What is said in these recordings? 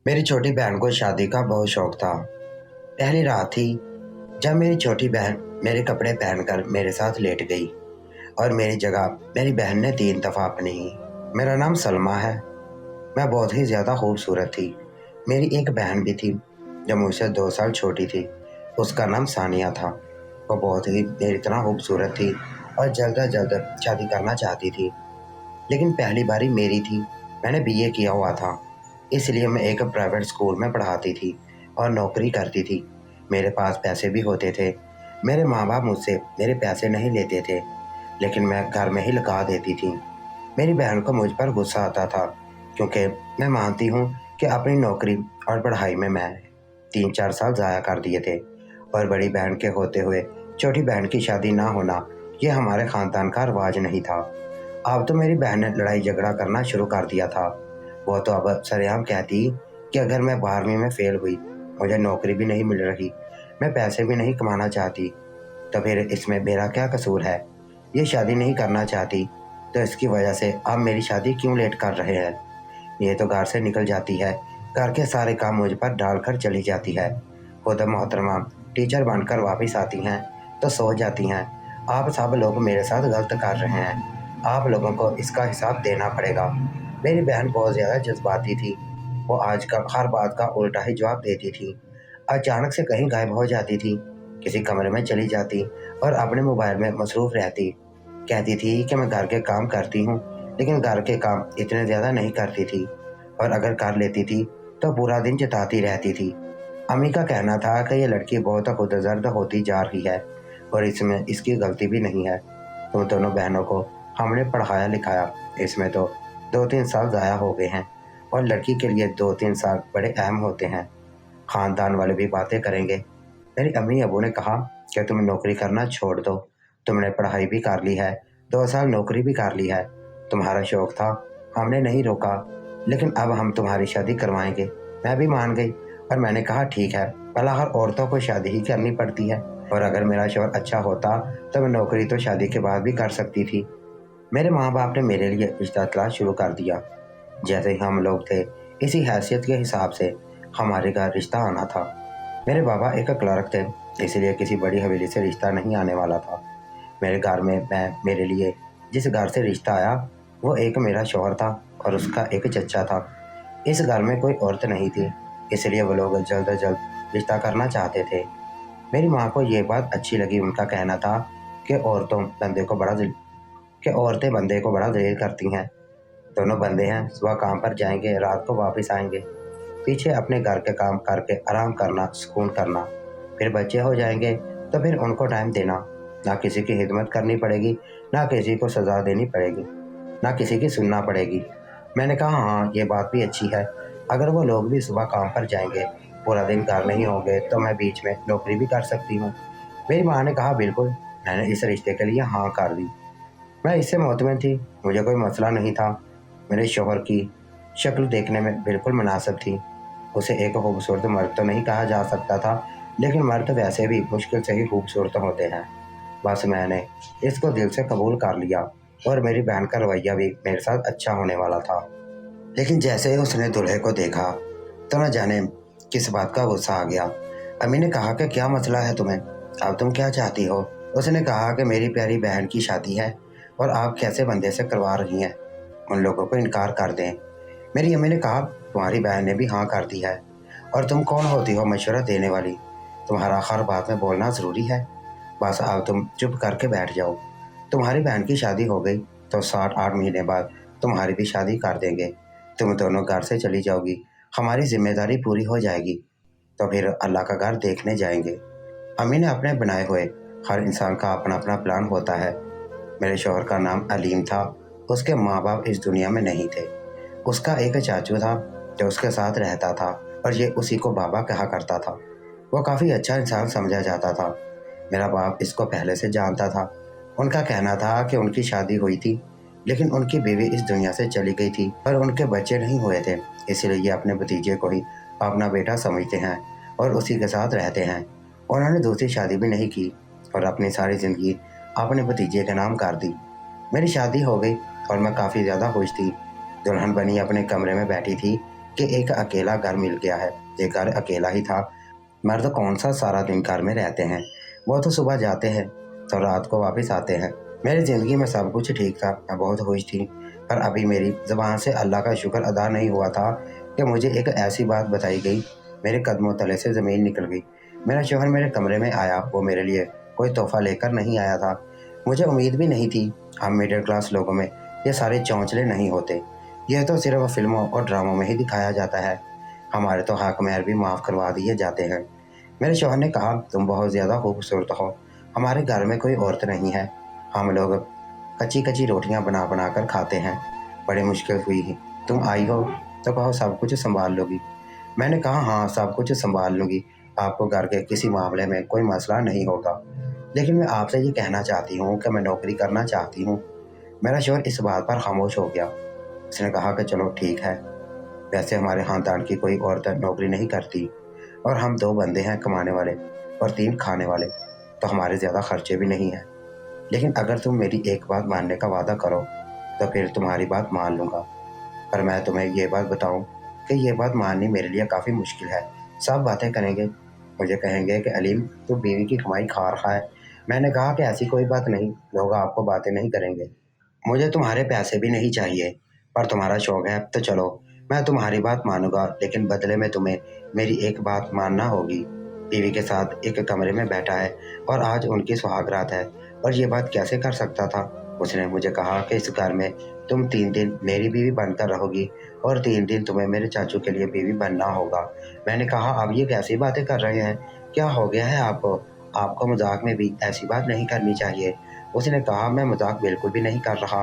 मेरी छोटी बहन को शादी का बहुत शौक था। पहली रात थी जब मेरी छोटी बहन मेरे कपड़े पहनकर मेरे साथ लेट गई और मेरी जगह मेरी बहन ने 3 दफ़ा अपनी ही। मेरा नाम सलमा है। मैं बहुत ही ज़्यादा खूबसूरत थी। मेरी एक बहन भी थी जो मुझसे 2 साल छोटी थी। उसका नाम सानिया था। वो बहुत ही मेरी तरह खूबसूरत थी और जल्द अज जल्द शादी करना चाहती थी। लेकिन पहली बारी मेरी थी। मैंने बीए किया हुआ था, इसलिए मैं एक प्राइवेट स्कूल में पढ़ाती थी और नौकरी करती थी। मेरे पास पैसे भी होते थे। मेरे माँ बाप मुझसे मेरे पैसे नहीं लेते थे, लेकिन मैं घर में ही लगा देती थी। मेरी बहन को मुझ पर गुस्सा आता था, क्योंकि मैं मानती हूँ कि अपनी नौकरी और पढ़ाई में मैं 3-4 साल ज़ाया कर दिए थे, और बड़ी बहन के होते हुए छोटी बहन की शादी ना होना ये हमारे ख़ानदान का रिवाज नहीं था। अब तो मेरी बहन ने लड़ाई झगड़ा करना शुरू कर दिया था। वो तो अब सरेआम कहती कि अगर मैं 12वीं में फेल हुई, मुझे नौकरी भी नहीं मिल रही, मैं पैसे भी नहीं कमाना चाहती, तो फिर इसमें मेरा क्या कसूर है। ये शादी नहीं करना चाहती तो इसकी वजह से आप मेरी शादी क्यों लेट कर रहे हैं। ये तो घर से निकल जाती है, घर के सारे काम मुझ पर डालकर चली जाती है। खुद मोहतरमा टीचर बनकर वापस आती हैं तो सो जाती हैं। आप सब लोग मेरे साथ गलत कर रहे हैं, आप लोगों को इसका हिसाब देना पड़ेगा। मेरी बहन बहुत ज़्यादा जज्बाती थी। वो आजकल हर बात का उल्टा ही जवाब देती थी। अचानक से कहीं गायब हो जाती थी, किसी कमरे में चली जाती और अपने मोबाइल में मसरूफ़ रहती। कहती थी कि मैं घर के काम करती हूँ, लेकिन घर के काम इतने ज़्यादा नहीं करती थी, और अगर कर लेती थी तो पूरा दिन जताती रहती थी। अम्मी का कहना था कि ये लड़की बहुत खुदगर्ज होती जा रही है और इसमें इसकी गलती भी नहीं है। तुम दोनों बहनों को हमने पढ़ाया लिखाया, इसमें तो 2-3 साल ज़ाया हो गए हैं, और लड़की के लिए 2-3 साल बड़े अहम होते हैं। ख़ानदान वाले भी बातें करेंगे। मेरी अम्मी अबू ने कहा कि तुम नौकरी करना छोड़ दो, तुमने पढ़ाई भी कर ली है, 2 साल नौकरी भी कर ली है, तुम्हारा शौक़ था, हमने नहीं रोका, लेकिन अब हम तुम्हारी शादी करवाएंगे। मैं भी मान गई और मैंने कहा ठीक है, भला हर औरतों को शादी ही करनी पड़ती है, और अगर मेरा शौहर अच्छा होता तो मैं नौकरी तो शादी के बाद भी कर सकती थी। मेरे माँ बाप ने मेरे लिए रिश्ता तलाश शुरू कर दिया। जैसे ही हम लोग थे, इसी हैसियत के हिसाब से हमारे घर रिश्ता आना था। मेरे बाबा एक क्लर्क थे, इसलिए किसी बड़ी हवेली से रिश्ता नहीं आने वाला था। मेरे घर में मेरे लिए जिस घर से रिश्ता आया वो एक मेरा शौहर था और उसका एक चचा था। इस घर में कोई औरत नहीं थी, इसलिए वो लोग जल्द अज जल्द रिश्ता करना चाहते थे। मेरी माँ को ये बात अच्छी लगी। उनका कहना था कि औरतें बंदे को बड़ा जलील करती हैं। दोनों बंदे हैं, सुबह काम पर जाएंगे, रात को वापस आएंगे, पीछे अपने घर के काम करके आराम करना, सुकून करना। फिर बच्चे हो जाएंगे तो फिर उनको टाइम देना, ना किसी की खिदमत करनी पड़ेगी, ना किसी को सज़ा देनी पड़ेगी, ना किसी की सुनना पड़ेगी। मैंने कहा हाँ, ये बात भी अच्छी है। अगर वो लोग भी सुबह काम पर जाएंगे, पूरा दिन घर नहीं होंगे, तो मैं बीच में नौकरी भी कर सकती हूँ। मेरी माँ ने कहा बिल्कुल। मैंने इस रिश्ते के लिए हाँ कर दी। मैं इससे मुतमिन थी, मुझे कोई मसला नहीं था। मेरे शौहर की शक्ल देखने में बिल्कुल मुनासिब थी। उसे एक खूबसूरत मर्द तो नहीं कहा जा सकता था, लेकिन मर्द वैसे भी मुश्किल से ही खूबसूरत होते हैं। बस मैंने इसको दिल से कबूल कर लिया, और मेरी बहन का रवैया भी मेरे साथ अच्छा होने वाला था। लेकिन जैसे ही उसने दूल्हे को देखा तो न जाने किस बात का गुस्सा आ गया। अम्मी ने कहा कि क्या मसला है तुम्हें, अब तुम क्या चाहती हो। उसने कहा कि मेरी प्यारी बहन की शादी है और आप कैसे बंदे से करवा रही हैं, उन लोगों को इनकार कर दें। मेरी अम्मी ने कहा तुम्हारी बहन ने भी हाँ कर दी है, और तुम कौन होती हो मशवरा देने वाली, तुम्हारा हर बात में बोलना ज़रूरी है। बस अब तुम चुप करके बैठ जाओ। तुम्हारी बहन की शादी हो गई तो 7-8 महीने बाद तुम्हारी भी शादी कर देंगे, तुम दोनों घर से चली जाओगी, हमारी जिम्मेदारी पूरी हो जाएगी, तो फिर अल्लाह का घर देखने जाएंगे। अम्मी ने अपने बनाए हुए हर इंसान का अपना अपना प्लान होता है। मेरे शौहर का नाम अलीम था। उसके माँ बाप इस दुनिया में नहीं थे। उसका एक चाचू था जो उसके साथ रहता था, और ये उसी को बाबा कहा करता था। वो काफ़ी अच्छा इंसान समझा जाता था। मेरा बाप इसको पहले से जानता था। उनका कहना था कि उनकी शादी हुई थी, लेकिन उनकी बीवी इस दुनिया से चली गई थी और उनके बच्चे नहीं हुए थे, इसलिए ये अपने भतीजे को ही अपना बेटा समझते हैं और उसी के साथ रहते हैं। उन्होंने दूसरी शादी भी नहीं की और अपनी सारी ज़िंदगी अपने भतीजे के नाम कर दी। मेरी शादी हो गई और मैं काफ़ी ज़्यादा खुश थी। दुल्हन बनी अपने कमरे में बैठी थी کہ ایک اکیلا گھر مل گیا ہے۔ یہ گھر اکیلا ہی تھا۔ مرد کون سا سارا دن گھر میں رہتے ہیں، وہ تو صبح جاتے ہیں تو رات کو واپس آتے ہیں۔ میری زندگی میں سب کچھ ٹھیک تھا، میں بہت خوش تھی، پر ابھی میری زبان سے اللہ کا شکر ادا نہیں ہوا تھا کہ مجھے ایک ایسی بات بتائی گئی، میرے قدموں تلے سے زمین نکل گئی۔ میرا شوہر میرے کمرے میں آیا، وہ میرے لیے کوئی تحفہ لے کر نہیں آیا تھا۔ مجھے امید بھی نہیں تھی، ہم مڈل کلاس لوگوں میں یہ سارے چونچلے نہیں ہوتے، یہ تو صرف فلموں اور ڈراموں میں ہی دکھایا جاتا ہے، ہمارے تو حق مہر بھی معاف کروا دیے جاتے ہیں۔ میرے شوہر نے کہا، تم بہت زیادہ خوبصورت ہو، ہمارے گھر میں کوئی عورت نہیں ہے، ہم لوگ کچی کچی روٹیاں بنا بنا کر کھاتے ہیں، بڑی مشکل ہوئی ہے، تم آئی ہو تو کہو سب کچھ سنبھال لو گی۔ میں نے کہا ہاں سب کچھ سنبھال لوں گی، آپ کو گھر کے کسی معاملے میں کوئی مسئلہ نہیں ہوگا، لیکن میں آپ سے یہ کہنا چاہتی ہوں کہ میں نوکری کرنا چاہتی ہوں۔ میرا شوہر اس بات پر خاموش ہو گیا۔ اس نے کہا کہ چلو ٹھیک ہے، ویسے ہمارے خاندان کی کوئی عورت نوکری نہیں کرتی، اور ہم 2 بندے ہیں کمانے والے اور 3 کھانے والے، تو ہمارے زیادہ خرچے بھی نہیں ہیں، لیکن اگر تم میری ایک بات ماننے کا وعدہ کرو تو پھر تمہاری بات مان لوں گا۔ پر میں تمہیں یہ بات بتاؤں کہ یہ بات ماننی میرے لیے کافی مشکل ہے۔ سب باتیں کریں گے، مجھے کہیں گے کہ علیم تو بیوی کی کمائی کھا رہا ہے۔ میں نے کہا کہ ایسی کوئی بات نہیں، لوگ آپ کو باتیں نہیں کریں گے، مجھے تمہارے پیسے بھی نہیں چاہیے، پر تمہارا شوق ہے تو چلو میں تمہاری بات مانوں گا، لیکن بدلے میں تمہیں میری ایک بات ماننا ہوگی۔ بیوی کے ساتھ ایک کمرے میں بیٹھا ہے اور آج ان کی سہاگ رات ہے، اور یہ بات کیسے کر سکتا تھا؟ اس نے مجھے کہا کہ اس گھر میں تم 3 دن میری بیوی بن کر رہو گی اور 3 دن تمہیں میرے چاچو کے لیے بیوی بننا ہوگا۔ میں نے کہا آپ یہ کیسی باتیں کر رہے ہیں، کیا ہو گیا ہے آپ کو مذاق میں بھی ایسی بات نہیں کرنی چاہیے۔ اس نے کہا میں مذاق بالکل بھی نہیں کر رہا،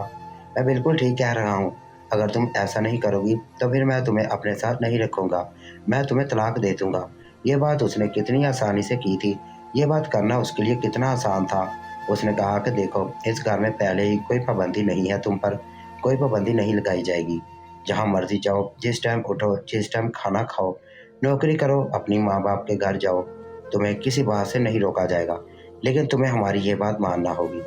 میں بالکل ٹھیک کہہ رہا ہوں، اگر تم ایسا نہیں کرو گی تو پھر میں تمہیں اپنے ساتھ نہیں رکھوں گا، میں تمہیں طلاق دے دوں گا۔ یہ بات اس نے کتنی آسانی سے کی تھی، یہ بات کرنا اس کے لیے کتنا آسان تھا۔ اس نے کہا کہ دیکھو اس گھر میں پہلے ہی کوئی پابندی نہیں ہے، تم پر کوئی پابندی نہیں لگائی جائے گی، جہاں مرضی جاؤ، جس ٹائم اٹھو، جس ٹائم کھانا کھاؤ، نوکری کرو، اپنی ماں باپ کے گھر جاؤ، تمہیں کسی بات سے نہیں روکا جائے گا، لیکن تمہیں ہماری یہ بات ماننا ہوگی،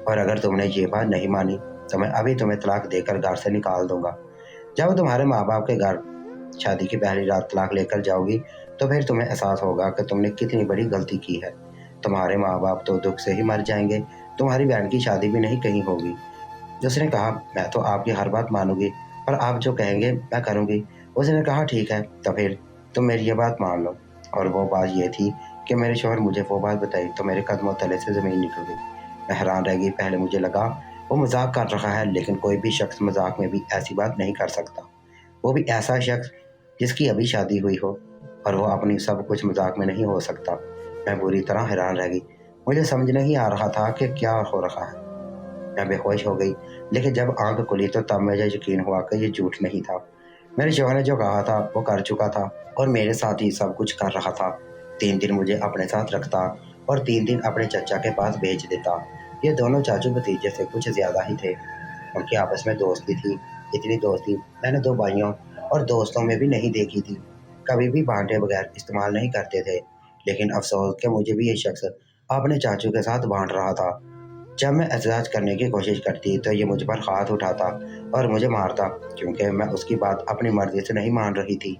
اور اگر تم نے یہ بات نہیں مانی تو میں ابھی تمہیں طلاق دے کر گھر سے نکال دوں گا۔ جب تمہارے ماں باپ کے گھر شادی کی پہلی رات طلاق لے کر جاؤ گی تو پھر تمہیں احساس ہوگا کہ تم نے کتنی بڑی غلطی کی ہے، تمہارے ماں باپ تو دکھ سے ہی مر جائیں گے، تمہاری بہن کی شادی بھی نہیں کہیں ہوگی۔ اس نے کہا میں تو آپ کی ہر بات مانوں گی، اور آپ جو کہیں گے میں کروں گی۔ اس نے کہا ٹھیک ہے تو پھر تم میری یہ بات مان لو، اور وہ بات یہ تھی کہ میرے شوہر مجھے وہ بات بتائی تو میرے قدموں تلے سے زمین نکل گئی۔ میں حیران رہ گئی، پہلے مجھے لگا وہ مذاق کر رہا ہے، لیکن کوئی بھی شخص مذاق میں بھی ایسی بات نہیں کر سکتا، وہ بھی ایسا شخص جس کی ابھی شادی ہوئی ہو، اور وہ اپنی سب کچھ مذاق میں نہیں ہو سکتا۔ میں بری طرح حیران رہ گئی، مجھے سمجھ نہیں آ رہا تھا کہ کیا ہو رہا ہے۔ میں بے ہوش ہو گئی، لیکن جب آنکھ کھلی تو تب مجھے یقین ہوا کہ یہ جھوٹ نہیں تھا، میرے شوہر نے جو کہا تھا وہ کر چکا تھا، اور میرے ساتھ ہی سب کچھ کر رہا تھا۔ 3 دن مجھے اپنے ساتھ رکھتا اور 3 دن اپنے چچا کے پاس بھیج دیتا۔ یہ دونوں چاچو بھتیجے سے کچھ زیادہ ہی تھے، ان کی آپس میں دوستی تھی، اتنی دوستی میں نے 2 بھائیوں اور دوستوں میں بھی نہیں دیکھی تھی، کبھی بھی بانٹے بغیر استعمال نہیں کرتے تھے، لیکن افسوس کہ مجھے بھی یہ شخص اپنے چاچو کے ساتھ بانٹ رہا تھا۔ جب میں احتجاج کرنے کی کوشش کرتی تو یہ مجھ پر ہاتھ اٹھاتا اور مجھے مارتا، کیونکہ میں اس کی بات اپنی مرضی سے نہیں مان رہی تھی۔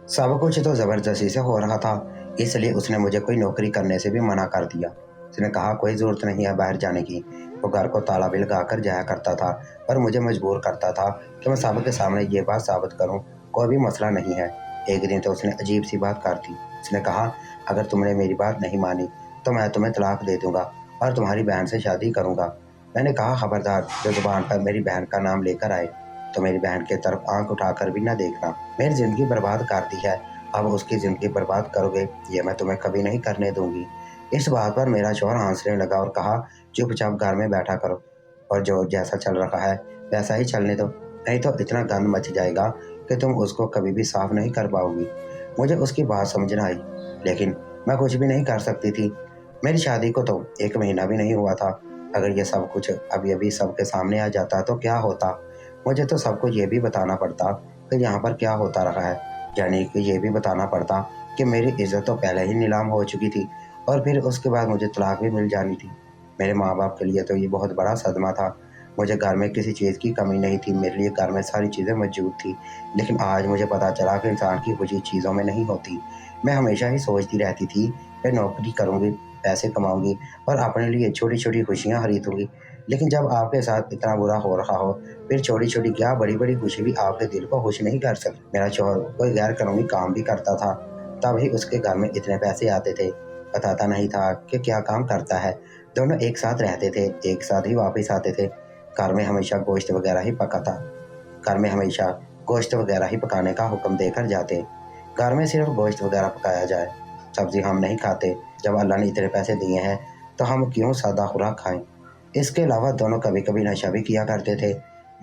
سب کچھ تو زبردستی سے ہو رہا تھا، اس لیے اس نے مجھے کوئی نوکری کرنے سے بھی منع کر دیا۔ اس نے کہا کوئی ضرورت نہیں ہے باہر جانے کی، وہ گھر کو تالا بھی لگا کر جایا کرتا تھا، پر مجھے مجبور کرتا تھا کہ میں سب کے سامنے یہ بات ثابت کروں، کوئی بھی مسئلہ نہیں ہے۔ ایک دن تو اس نے عجیب سی بات کر دی، اس نے کہا اگر تم نے میری بات نہیں مانی تو میں تمہیں طلاق دے دوں گا اور تمہاری بہن سے شادی کروں گا۔ میں نے کہا خبردار، جو زبان پر میری بہن کا نام لے کر آئے تو میری بہن کی طرف آنکھ اٹھا کر بھی نہ دیکھنا، میری زندگی برباد کر دی ہے، اب اس کی زندگی برباد کرو گے یہ میں تمہیں کبھی نہیں کرنے دوں گی۔ اس بات پر میرا شوہر ہنسنے لگا اور کہا چپ چاپ گھر میں بیٹھا کرو، اور جو جیسا چل رہا ہے ویسا ہی چلنے دو، نہیں تو اتنا گند مچ جائے گا کہ تم اس کو کبھی بھی صاف نہیں کر پاؤ گی۔ مجھے اس کی بات سمجھ نہ آئی، لیکن میں کچھ بھی نہیں کر سکتی تھی، میری شادی کو تو 1 مہینہ بھی نہیں ہوا تھا، اگر یہ سب کچھ ابھی سب کے سامنے آ جاتا تو کیا ہوتا؟ مجھے تو سب کو یہ بھی بتانا پڑتا کہ یہاں پر کیا ہوتا رہا ہے، یعنی کہ یہ بھی بتانا پڑتا کہ میری عزت تو پہلے ہی نیلام ہو چکی تھی، اور پھر اس کے بعد مجھے طلاق بھی مل جانی تھی۔ میرے ماں باپ کے لیے تو یہ بہت بڑا صدمہ تھا، मुझे घर में किसी चीज़ की कमी नहीं थी, मेरे लिए घर में सारी चीज़ें मौजूद थी। लेकिन आज मुझे पता चला कि इंसान की खुशी चीज़ों में नहीं होती। मैं हमेशा ही सोचती रहती थी कि नौकरी करूँगी, पैसे कमाऊँगी और अपने लिए छोटी-छोटी खुशियाँ खरीदूँगी। लेकिन जब आपके साथ इतना बुरा हो रहा हो, फिर छोटी-छोटी क्या बड़ी-बड़ी खुशी भी आपके दिल को खुश नहीं कर सकती। मेरा शौहर कोई गैर कानूनी काम भी करता था, तब ही उसके घर में इतने पैसे आते थे। बताता नहीं था कि क्या काम करता है। दोनों एक साथ रहते थे, एक साथ ही वापस आते थे। घर में हमेशा गोश्त वगैरह ही पका था। घर में हमेशा गोश्त वगैरह ही पकाने का हुक्म देकर जाते। घर में सिर्फ गोश्त वगैरह पकाया जाए, सब्जी हम नहीं खाते। जब अल्लाह ने इतने पैसे दिए हैं तो हम क्यों सादा खुराक खाएं। इसके अलावा दोनों कभी कभी नशा भी किया करते थे।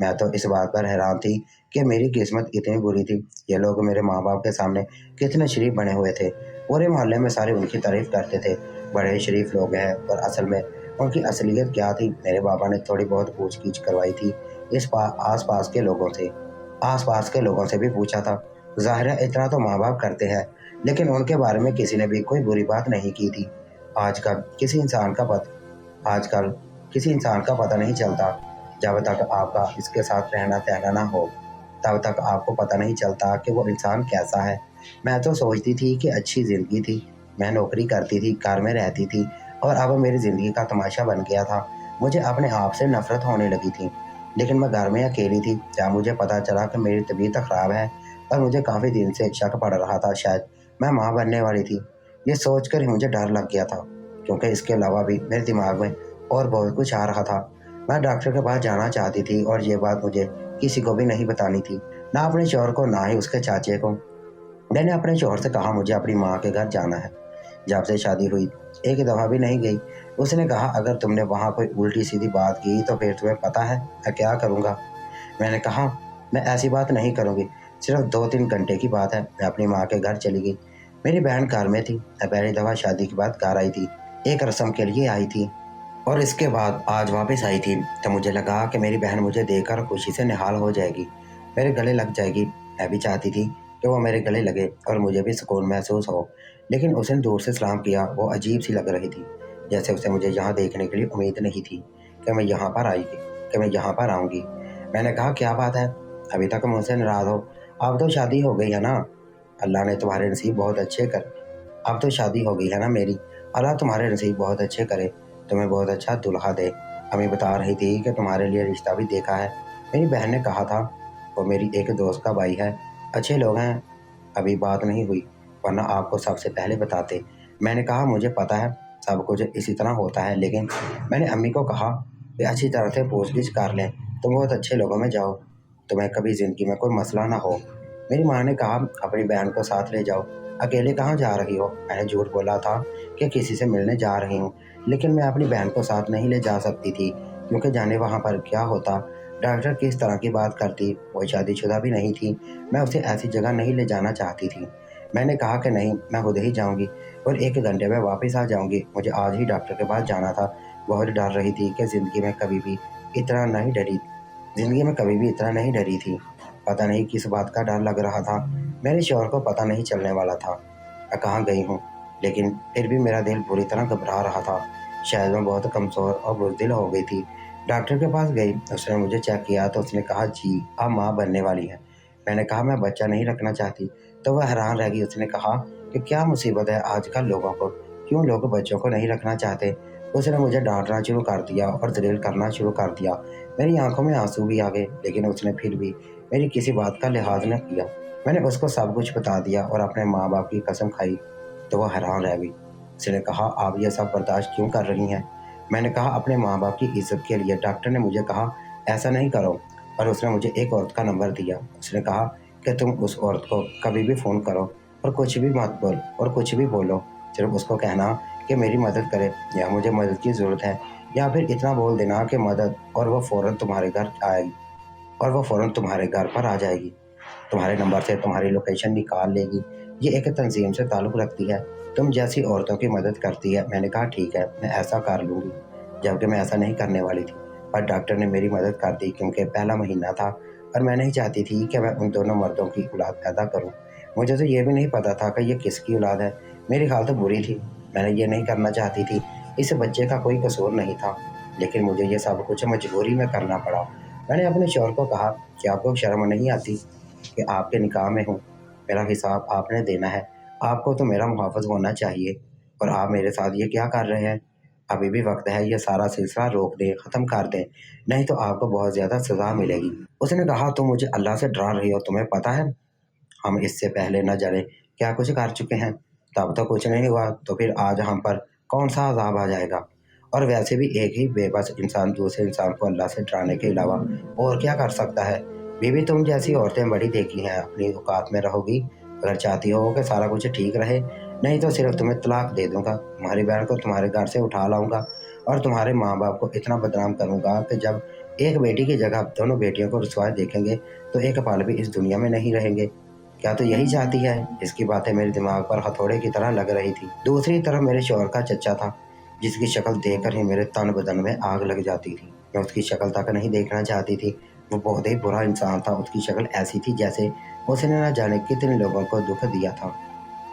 मैं तो इस बात पर हैरान थी कि मेरी किस्मत इतनी बुरी थी। ये लोग मेरे माँ बाप के सामने कितने शरीफ बने हुए थे। पूरे मोहल्ले में सारे उनकी तारीफ करते थे, बड़े शरीफ लोग हैं। पर असल में उनकी असलियत क्या थी? मेरे बाबा ने थोड़ी बहुत पूछगीछ करवाई थी आस पास के लोगों से। आस पास के लोगों से भी पूछा था। ज़ाहिर है इतना तो माँ बाप करते हैं, लेकिन उनके बारे में किसी ने भी कोई बुरी बात नहीं की थी। आजकल किसी इंसान का पता आजकल किसी इंसान का पता नहीं चलता। जब तक आपका इसके साथ रहना सहना ना हो, तब तक आपको पता नहीं चलता कि वो इंसान कैसा है। मैं तो सोचती थी कि अच्छी ज़िंदगी थी, मैं नौकरी करती थी, घर में रहती थी, और अब मेरी ज़िंदगी का तमाशा बन गया था। मुझे अपने आप से नफ़रत होने लगी थी। लेकिन मैं घर में अकेली थी। जब मुझे पता चला कि मेरी तबीयत ख़राब है और मुझे काफ़ी दिन से शक पड़ रहा था शायद मैं माँ बनने वाली थी, ये सोचकर ही मुझे डर लग गया था, क्योंकि इसके अलावा भी मेरे दिमाग में और बहुत कुछ आ रहा था। मैं डॉक्टर के पास जाना चाहती थी और ये बात मुझे किसी को भी नहीं बतानी थी, ना अपने शौहर को, ना ही उसके चाचे को। मैंने अपने शौहर से कहा मुझे अपनी माँ के घर जाना है। जब से शादी हुई एक दफ़ा भी नहीं गई। उसने कहा अगर तुमने वहाँ कोई उल्टी सीधी बात की तो फिर तुम्हें पता है मैं क्या करूँगा। मैंने कहा मैं ऐसी बात नहीं करूँगी, सिर्फ 2-3 घंटे की बात है। मैं अपनी माँ के घर चली गई। मेरी बहन घर में थी। मैं पहली दफ़ा शादी के बाद घर आई थी, एक रस्म के लिए आई थी, और इसके बाद आज वापस आई थी। तो मुझे लगा कि मेरी बहन मुझे देखकर खुशी से निहाल हो जाएगी, मेरे गले लग जाएगी। मैं भी चाहती थी कि वो मेरे गले लगे और मुझे भी सुकून महसूस हो। लेकिन उसने दूर से सलाम किया। वो अजीब सी लग रही थी, जैसे उसे मुझे यहाँ देखने के लिए उम्मीद नहीं थी कि मैं यहाँ पर आऊँगी। मैंने कहा क्या बात है, अभी तक मुझसे नाराज़ हो? अब तो शादी हो गई है ना। अल्लाह ने तुम्हारे नसीब बहुत अच्छे कर अब तो शादी हो गई है ना मेरी। अल्लाह तुम्हारे नसीब बहुत अच्छे करे, तुम्हें बहुत अच्छा दुल्हा दे। अम्मी बता रही थी कि तुम्हारे लिए रिश्ता भी देखा है। मेरी बहन ने कहा था, वो मेरी एक दोस्त का भाई है, अच्छे लोग हैं। अभी बात नहीं हुई, वरना आपको सबसे पहले बताते। मैंने कहा मुझे पता है सब कुछ इसी तरह होता है, लेकिन मैंने अम्मी को कहा कि अच्छी तरह से पूछगिछ कर लें, तुम बहुत अच्छे लोगों में जाओ, तुम्हें कभी ज़िंदगी में कोई मसला ना हो। मेरी माँ ने कहा अपनी बहन को साथ ले जाओ, अकेले कहाँ जा रही हो? मैंने झूठ बोला था कि किसी से मिलने जा रही हूँ, लेकिन मैं अपनी बहन को साथ नहीं ले जा सकती थी, क्योंकि जाने वहाँ पर क्या होता, डॉक्टर किस तरह की बात करती। वो शादीशुदा भी नहीं थी, मैं उसे ऐसी जगह नहीं ले जाना चाहती थी। मैंने कहा कि नहीं, मैं खुद ही जाऊँगी और 1 घंटे में वापस आ जाऊँगी। मुझे आज ही डॉक्टर के पास जाना था। बहुत डर रही थी कि ज़िंदगी में कभी भी इतना नहीं डरी थी। पता नहीं किस बात का डर लग रहा था। मेरे शौहर को पता नहीं चलने वाला था मैं कहाँ गई हूँ, लेकिन फिर भी मेरा दिल बुरी तरह घबरा रहा था। शायद मैं बहुत कमज़ोर और बुज़दिल हो गई थी। डॉक्टर के पास गई, उसने मुझे चेक किया तो उसने कहा जी, आप माँ बनने वाली हैं। मैंने कहा मैं बच्चा नहीं रखना चाहती। तो वह हैरान रह गई। उसने कहा कि क्या मुसीबत है आजकल लोगों को, क्यों लोग बच्चों को नहीं रखना चाहते। उसने मुझे डांटना शुरू कर दिया और जलील करना शुरू कर दिया। मेरी आंखों में आंसू भी आ गए, लेकिन उसने फिर भी मेरी किसी बात का लिहाज न किया। मैंने उसको सब कुछ बता दिया और अपने माँ बाप की कसम खाई तो वह हैरान रह गई। उसने कहा आप ये सब बर्दाश्त क्यों कर रही हैं? मैंने कहा अपने माँ बाप की इज्जत के लिए। डॉक्टर ने मुझे कहा ऐसा नहीं करो, और उसने मुझे एक औरत का नंबर दिया। उसने कहा कि तुम उस औरत को कभी भी फ़ोन करो और कुछ भी बोलो, सिर्फ उसको कहना कि मेरी मदद करे या मुझे मदद की ज़रूरत है, या फिर इतना बोल देना कि मदद, और वो फ़ौरन तुम्हारे घर पर आ जाएगी। तुम्हारे नंबर से तुम्हारी लोकेशन निकाल लेगी। ये एक तंजीम से ताल्लुक़ रखती है, तुम जैसी औरतों की मदद करती है। मैंने कहा ठीक है, मैं ऐसा कर लूँगी, जबकि मैं ऐसा नहीं करने वाली थी। पर डॉक्टर ने मेरी मदद कर दी, क्योंकि पहला महीना था और मैं नहीं चाहती थी कि मैं उन दोनों मर्दों की औलाद पैदा करूँ। मुझे तो ये भी नहीं पता था कि ये किसकी औलाद है। मेरी हालत बुरी थी, मैंने ये नहीं करना चाहती थी। इस बच्चे का कोई कसूर नहीं था। लेकिन मुझे ये सब कुछ मजबूरी में करना पड़ा। मैंने अपने शौहर को कहा कि आपको शर्म नहीं आती कि आपके निकाह में हूँ, मेरा हिसाब आपने देना है, आपको तो मेरा मुहाफ़िज़ होना चाहिए और आप मेरे साथ ये क्या कर रहे हैं? अभी भी वक्त है, ये सारा सिलसिला रोक दें, ख़त्म कर दें, नहीं तो आपको बहुत ज़्यादा सज़ा मिलेगी। उसने कहा, तुम मुझे अल्लाह से डरा रही हो, तुम्हें पता है हम इससे पहले न जाने क्या कुछ कर चुके हैं, तब तो कुछ नहीं हुआ, तो फिर आज हम पर कौन सा अजाब आ जाएगा? और वैसे भी एक ही बेबस इंसान दूसरे इंसान को अल्लाह से डराने के अलावा और क्या कर सकता है? बीवी, तुम जैसी औरतें बड़ी देखी हैं, अपनी औकात में रहोगी अगर चाहती हो कि सारा कुछ ठीक रहे, नहीं तो सिर्फ तुम्हें तलाक दे दूंगा, तुम्हारी बहन को तुम्हारे घर से उठा लाऊंगा और तुम्हारे माँ बाप को इतना बदनाम करूंगा कि जब एक बेटी की जगह दोनों बेटियों को रुसवाई देखेंगे तो एक पल भी इस दुनिया में नहीं रहेंगे। क्या तो यही चाहती है? इसकी बातें मेरे दिमाग पर हथौड़े की तरह लग रही थी। दूसरी तरफ मेरे शौहर का चचा था, जिसकी शक्ल देखकर ही मेरे तन बदन में आग लग जाती थी। मैं उसकी शक्ल तक नहीं देखना चाहती थी। वो बहुत ही बुरा इंसान था। उसकी शक्ल ऐसी थी जैसे उसने न जाने कितने लोगों को दुख दिया था,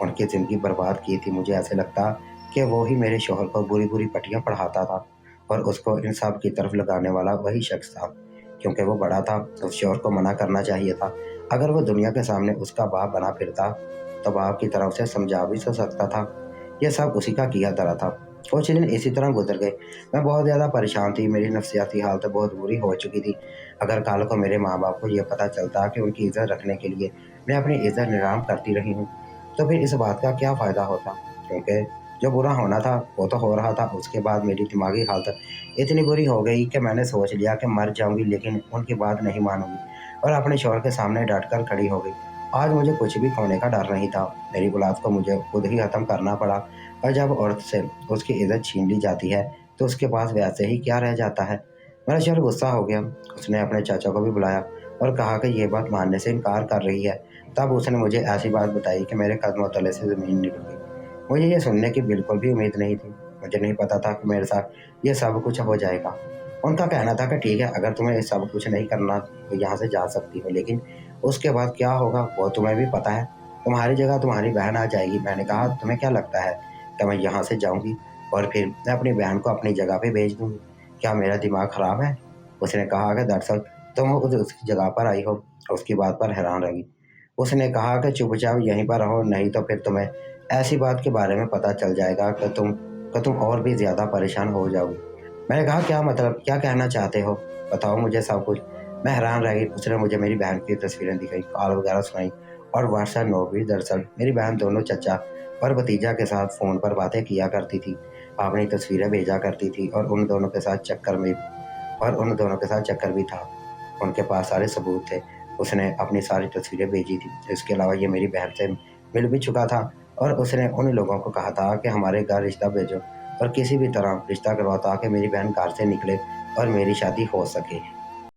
उनकी ज़िंदगी बर्बाद की थी। मुझे ऐसे लगता कि वो ही मेरे शौहर को बुरी-बुरी पट्टियाँ पढ़ाता था और उसको इन सब की तरफ लगाने वाला वही शख्स था। क्योंकि वो बड़ा था, उस शौहर को मना करना चाहिए था। अगर वो दुनिया के सामने उसका बाप बना फिरता, तो बाप की तरफ से समझा भी तो सकता था। ये सब उसी का किया धरा था। कुछ दिन इसी तरह गुजर गए। मैं बहुत ज़्यादा परेशान थी, मेरी नफ्सियाती हालत बहुत बुरी हो चुकी थी। अगर कल को मेरे माँ-बाप को ये पता चलता कि उनकी इज़्ज़त रखने के लिए मैं अपनी इज़्ज़त नीलाम करती रही हूँ, तो फिर इस बात का क्या फ़ायदा होता? क्योंकि जो बुरा होना था, वो तो हो रहा था। उसके बाद मेरी दिमागी हालत इतनी बुरी हो गई कि मैंने सोच लिया कि मर जाऊँगी, लेकिन उनकी बात नहीं मानूँगी और अपने शौहर के सामने डट कर खड़ी हो गई। आज मुझे कुछ भी खोने का डर नहीं था। मेरी औलाद को मुझे खुद ही ख़त्म करना पड़ा और जब औरत से उसकी इज़्ज़त छीन ली जाती है, तो उसके पास वैसे ही क्या रह जाता है? मेरा शौहर गुस्सा हो गया। उसने अपने चाचा को भी बुलाया और कहा कि ये बात मानने से इनकार कर रही है। तब उसने मुझे ऐसी बात बताई कि मेरे कदमों तले से ज़मीन निकल गई। मुझे ये सुनने की बिल्कुल भी उम्मीद नहीं थी। मुझे नहीं पता था कि मेरे साथ ये सब कुछ हो जाएगा। उनका कहना था कि ठीक है, अगर तुम्हें ये सब कुछ नहीं करना तो यहाँ से जा सकती हो, लेकिन उसके बाद क्या होगा वो तुम्हें भी पता है। तुम्हारी जगह तुम्हारी बहन आ जाएगी। मैंने कहा, तुम्हें क्या लगता है कि मैं यहाँ से जाऊँगी और फिर मैं अपनी बहन को अपनी जगह पे भेज दूँगी? क्या मेरा दिमाग ख़राब है? उसने कहा कि दरअसल तुम उसकी जगह पर आई हो। उसकी बात पर हैरान रही। उसने कहा कि चुपचाप यहीं पर रहो, नहीं तो फिर तुम्हें ऐसी बात के बारे में पता चल जाएगा कि तुम और भी ज़्यादा परेशान हो जाओगे। मैंने कहा, क्या मतलब? क्या कहना चाहते हो? बताओ मुझे सब कुछ। मैं हैरान रह गई। उसने मुझे मेरी बहन की तस्वीरें दिखाई, कॉल वगैरह सुनाई और व्हाट्सएप नोट भी। दरअसल मेरी बहन दोनों चचा और भतीजा के साथ फ़ोन पर बातें किया करती थी, अपनी तस्वीरें भेजा करती थी और उन दोनों के साथ चक्कर भी था। उनके पास सारे सबूत थे। उसने अपनी सारी तस्वीरें भेजी थी। इसके अलावा ये मेरी बहन से मिल भी चुका था और उसने उन लोगों को कहा था कि हमारे घर रिश्ता भेजो और किसी भी तरह रिश्ता करवाओ ताकि मेरी बहन घर से निकले और मेरी शादी हो सके।